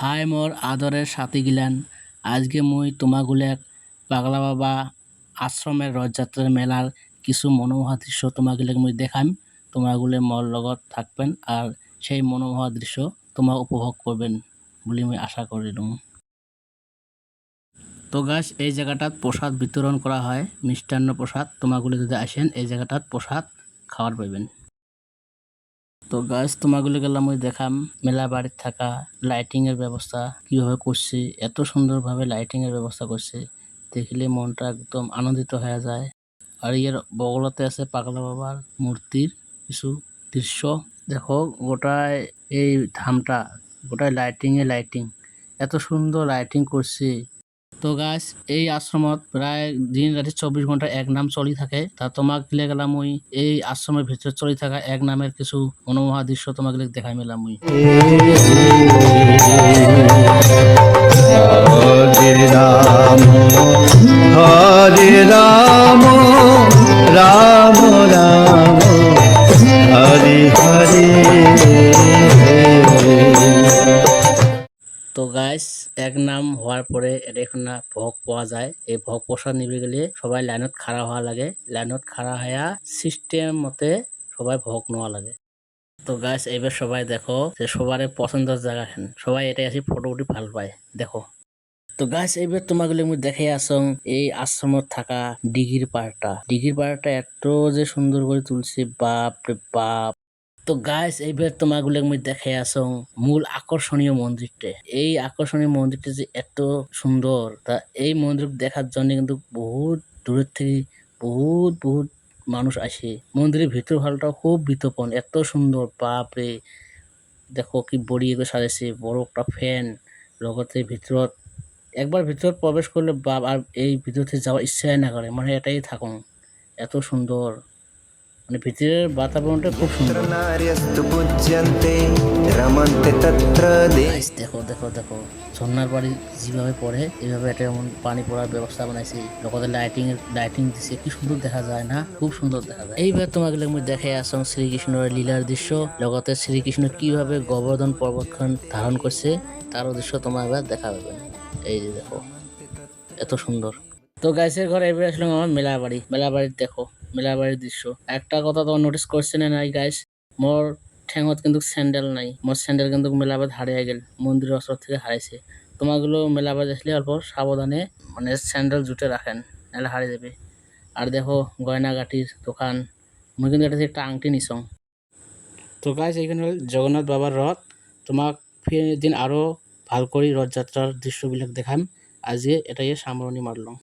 High মোর আদরের সাথী Gillan, আজকে মুই তোমাগুলেক পাগলা বাবা আশ্রমের রথযাত্রার মেলার কিছু মনোমোহা দৃশ্য তোমাগুলেক মুই দেখাম। তোমাগুলে মোর লগত থাকবেন আর সেই মনোমোহা দৃশ্য তোমা উপভোগ করবেন বলে মুই আশা করিলুম। তো গাছ এই জায়গাটাত প্রসাদ বিতরণ করা হয়, মিষ্টান্ন প্রসাদ। তোমাগুলো যদি আসেন এই জায়গাটাত প্রসাদ খাওয়ার পাইবেন। তো গাছ তোমাগুলো গেলাম ওই দেখাম মেলা বাড়ির থাকা লাইটিং এর ব্যবস্থা কিভাবে করছে, এত সুন্দরভাবে লাইটিং এর ব্যবস্থা করছে, দেখলে মনটা একদম আনন্দিত হয়ে যায়। আর এর বগলতে আছে পাগলা বাবার মূর্তির কিছু দৃশ্য। দেখো গোটায় এই ধামটা গোটায় লাইটিং এত সুন্দর লাইটিং করছে। তো গাছ এই আশ্রমত প্রায় দিন রাতে 24 ঘন্টা এক নাম চলি থাকে। তা তোমাক গিলে গেলাম মুই এই আশ্রমের ভিতরে চলি থাকা এক নামের কিছু মনোমোহা দৃশ্য তোমাকে দেখাই মেলাম মুই। হরে রাম হরে রাম রাম রাম হরে হরে। তো গাইস এক নাম হওয়ার পরে এটা এখন না ভোগ পাওয়া যায়। এই ভোগ প্রসাদ নিবে গেলে সবাই লাইনত খাড়া হওয়া লাগে, লাইনত খাড়া হইয়া সিস্টেম মতে সবাই ভোগ নেওয়া লাগে। তো গাইস এবার সবাই দেখো যে সবার পছন্দের জায়গা খান, সবাই এটাই আসি ফটো উঠি ভাল পায় দেখো। তো গাইস এইবার তোমাগুলো মুই দেখাই আসং এই আশ্রমত থাকা দিঘির পাড়টা এত যে সুন্দর করে তুলছে, বাপ রে বাপ। তো গাইস এইবার তোমাগুলো মুই দেখাই আসং মূল আকর্ষণীয় মন্দিরটা। এই আকর্ষণীয় মন্দিরটা যে এত সুন্দর, তা এই মন্দির দেখার জন্য কিন্তু বহুত দূরের থেকে বহুত মানুষ আসে। মন্দিরের ভিতর ভালটাও খুব বিতপন, এত সুন্দর বাপ রে। দেখো কি বড়িয়ে করে সাজাইছে, বড় একটা ফ্যান লগতে ভিতরত একবার ভিতর প্রবেশ করলে বাপ আর এই ভিতর থেকে যাওয়ার ইচ্ছাই না করে, মানে এটাই থাকুন। এত সুন্দর, মানে ভিতরের বাতাবরণটা খুব সুন্দর। Guys, দেখো দেখো দেখো ঝর্ণার পানি যেভাবে পড়ে এইভাবে এটা এমন পানি পড়ার ব্যবস্থা বানাইছে, লগতে লাইটিং দিছে, কি সুন্দর দেখা যায় না, খুব সুন্দর দেখা যায়। এইবার তোমাকে আমি দেখাই আসং শ্রীকৃষ্ণের লীলার দৃশ্য, লগতে শ্রীকৃষ্ণ কিভাবে গোবর্ধন পর্বতখন ধারণ করছে তারও দৃশ্য তোমার এবার দেখা পাবেন। এই যে দেখো এত সুন্দর। তো গাইসের ঘরে এবার আসলাম আমার মেলা বাড়ির দেখো মেলা বাড়ির দৃশ্য। একটা কথা তোমার নোটিস করছে না নাই গাইস, মোর ঠ্যাঙত কিন্তু স্যান্ডেল নাই, মোর স্যান্ডেল কিন্তু মেলাবাদ হারিয়ে গেল, মন্দিরের অস্ত্র থেকে হারাইছে। তোমাগুলো মেলাবাদ আসলে অল্প সাবধানে মানে স্যান্ডেল জুটে রাখেন, নাহলে হারিয়ে যাবে। আর দেখো গয়নাগাটির দোকান, মুই কিন্তু এটা থেকে একটা আংটি নিছং। তো গাইস এইখানে হল জগন্নাথ বাবার রথ। তোমাক ফির দিন আরো ভাল করে রথযাত্রার দৃশ্যবিলাক দেখাম, আজকে এটাই সামরণী মারলাম।